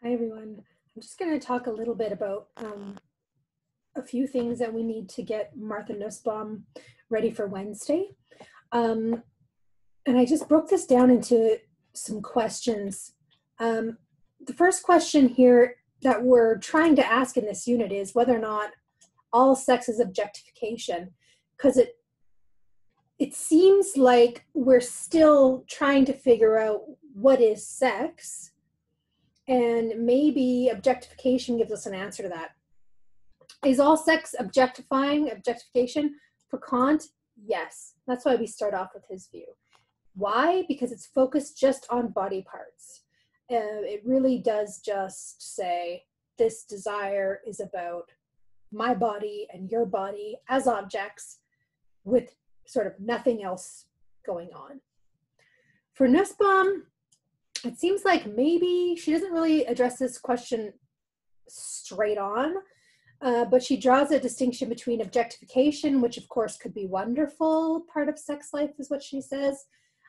Hi, everyone. I'm just going to talk a little bit about a few things that we need to get Martha Nussbaum ready for Wednesday. Um, and I just broke this down into some questions. The first question here that we're trying to ask in this unit is whether or not all sex is objectification, because it seems like we're still trying to figure out what is sex, and maybe objectification gives us an answer to that. Is all sex objectification? For Kant, yes. That's why we start off with his view. Why? Because it's focused just on body parts. It really does just say this desire is about my body and your body as objects with sort of nothing else going on. For Nussbaum, it seems like maybe she doesn't really address this question straight on, but she draws a distinction between objectification, which of course could be wonderful part of sex life, is what she says.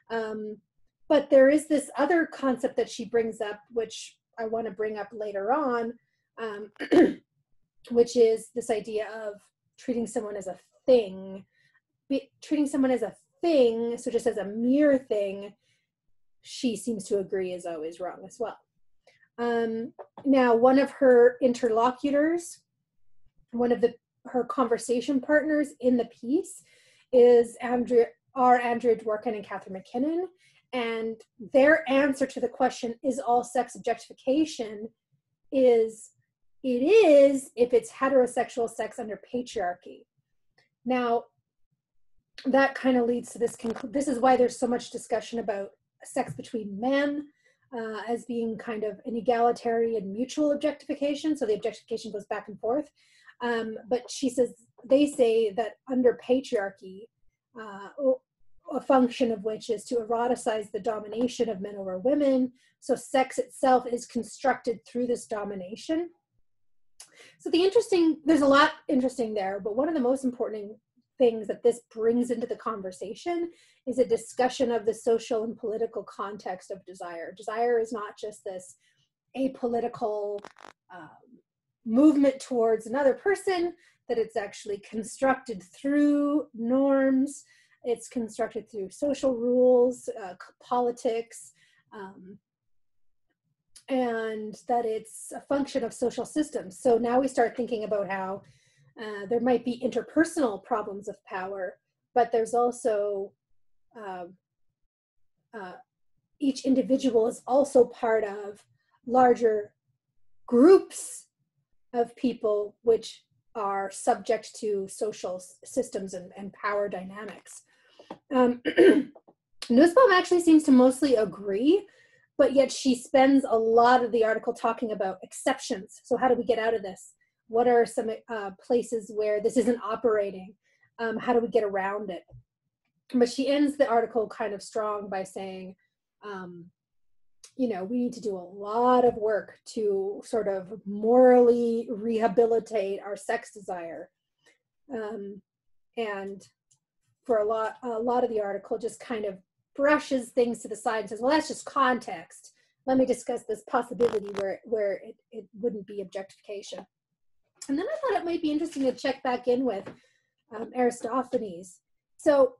But there is this other concept that she brings up, which I want to bring up later on, which is this idea of treating someone as a thing. Treating someone as a thing, so just as a mere thing, she seems to agree is always wrong as well. Now, one of her interlocutors, one of her conversation partners in the piece is Andrea Dworkin and Catherine McKinnon, and their answer to the question, is all sex objectification, is it is if it's heterosexual sex under patriarchy. Now, that kind of leads to this is why there's so much discussion about sex between men as being kind of an egalitarian mutual objectification. So the objectification goes back and forth. But they say that under patriarchy, a function of which is to eroticize the domination of men over women. So sex itself is constructed through this domination. So there's a lot interesting there, but one of the most important things that this brings into the conversation is a discussion of the social and political context of desire. Desire is not just this apolitical movement towards another person, that it's actually constructed through norms, it's constructed through social rules, politics, and that it's a function of social systems. So now we start thinking about how there might be interpersonal problems of power, but there's also each individual is also part of larger groups of people which are subject to social systems and power dynamics. Nussbaum actually seems to mostly agree, but yet she spends a lot of the article talking about exceptions. So how do we get out of this? What are some places where this isn't operating? How do we get around it? But she ends the article kind of strong by saying, we need to do a lot of work to sort of morally rehabilitate our sex desire. And for a lot of the article just kind of brushes things to the side and says, well, that's just context. Let me discuss this possibility where it wouldn't be objectification. And then I thought it might be interesting to check back in with Aristophanes. So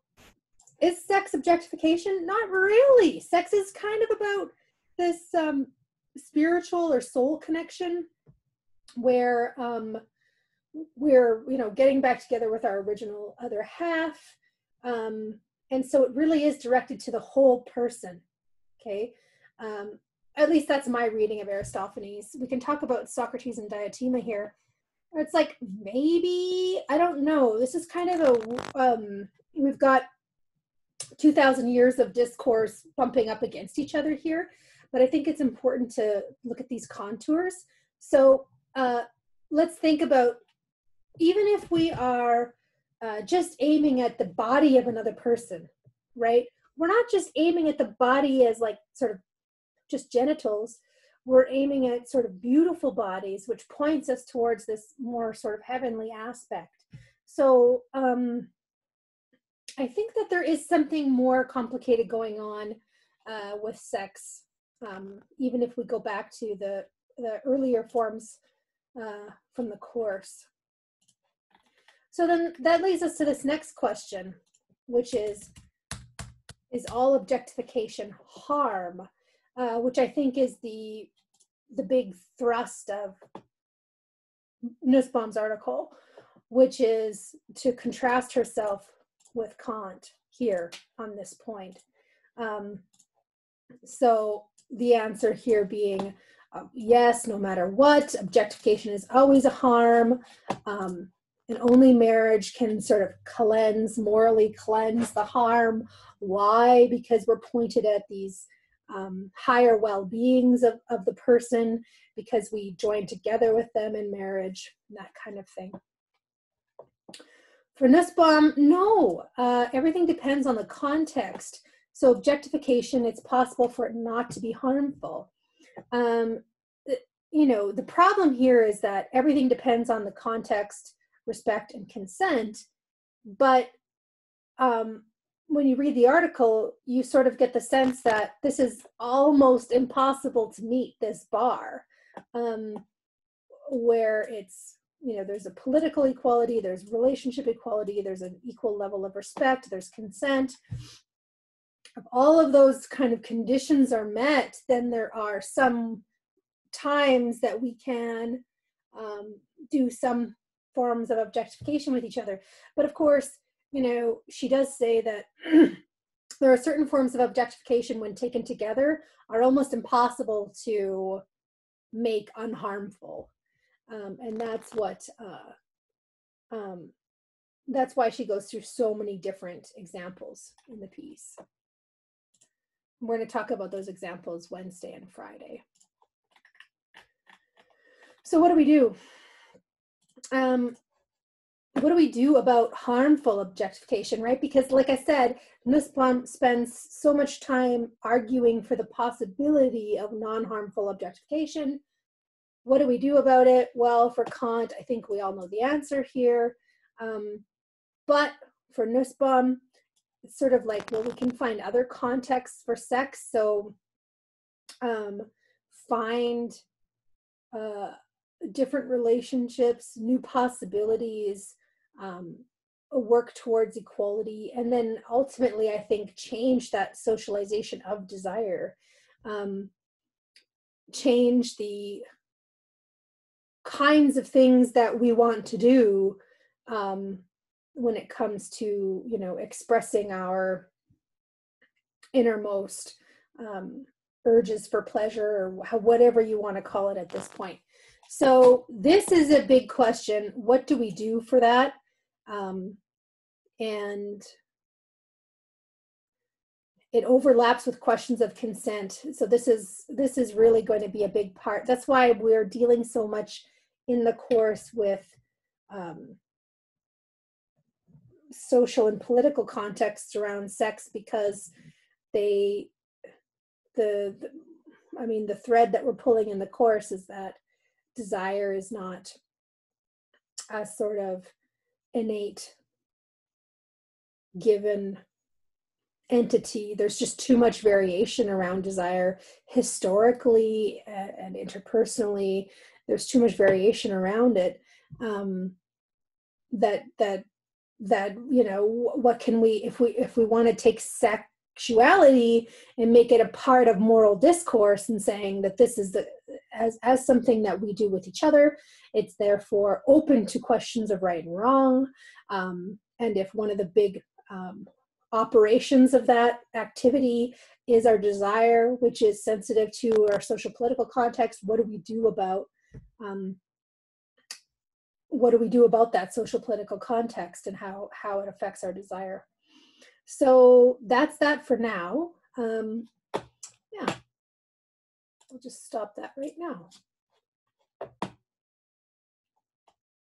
is sex objectification? Not really. Sex is kind of about this spiritual or soul connection where we're, getting back together with our original other half. And so it really is directed to the whole person, okay? At least that's my reading of Aristophanes. We can talk about Socrates and Diotima here. It's like, maybe, I don't know. This is kind of we've got 2,000 years of discourse bumping up against each other here, but I think it's important to look at these contours. So let's think about, even if we are just aiming at the body of another person, right? We're not just aiming at the body as like sort of just genitals. We're aiming at sort of beautiful bodies, which points us towards this more sort of heavenly aspect. So I think that there is something more complicated going on with sex, even if we go back to the the earlier forms from the course. So then that leads us to this next question, which is all objectification harm? Which I think is the big thrust of Nussbaum's article, which is to contrast herself with Kant here on this point. So the answer here being yes, no matter what, objectification is always a harm, and only marriage can sort of morally cleanse the harm. Why? Because we're pointed at these higher well-beings of the person, because we join together with them in marriage, that kind of thing. For Nussbaum, no, everything depends on the context. So objectification, it's possible for it not to be harmful. You know, the problem here is that everything depends on the context, respect, and consent. But when you read the article, you sort of get the sense that this is almost impossible to meet this bar, where it's, you know, there's a political equality, there's relationship equality, there's an equal level of respect, there's consent. If all of those kind of conditions are met, then there are some times that we can do some forms of objectification with each other. But of course, you know, she does say that there are certain forms of objectification when taken together are almost impossible to make unharmful. And that's what, that's why she goes through so many different examples in the piece. We're going to talk about those examples Wednesday and Friday. So what do we do? What do we do about harmful objectification, right? Because like I said, Nussbaum spends so much time arguing for the possibility of non-harmful objectification. What do we do about it? Well, for Kant, I think we all know the answer here. But for Nussbaum, it's sort of like, well, we can find other contexts for sex. So find different relationships, new possibilities, work towards equality, and then ultimately, I think, change that socialization of desire, change the kinds of things that we want to do when it comes to, you know, expressing our innermost urges for pleasure, or whatever you want to call it at this point. So this is a big question. What do we do for that? And it overlaps with questions of consent. So this is really going to be a big part. That's why we're dealing so much in the course with social and political contexts around sex, because I mean, the thread that we're pulling in the course is that desire is not a sort of innate given entity. There's just too much variation around desire historically and interpersonally. There's too much variation around it, that you know, what can we, if we want to take sexuality and make it a part of moral discourse and saying that this is as something that we do with each other, it's therefore open to questions of right and wrong. And if one of the big operations of that activity is our desire, which is sensitive to our social political context, what do we do about that social political context and how it affects our desire? So that's that for now. Yeah, we'll just stop that right now.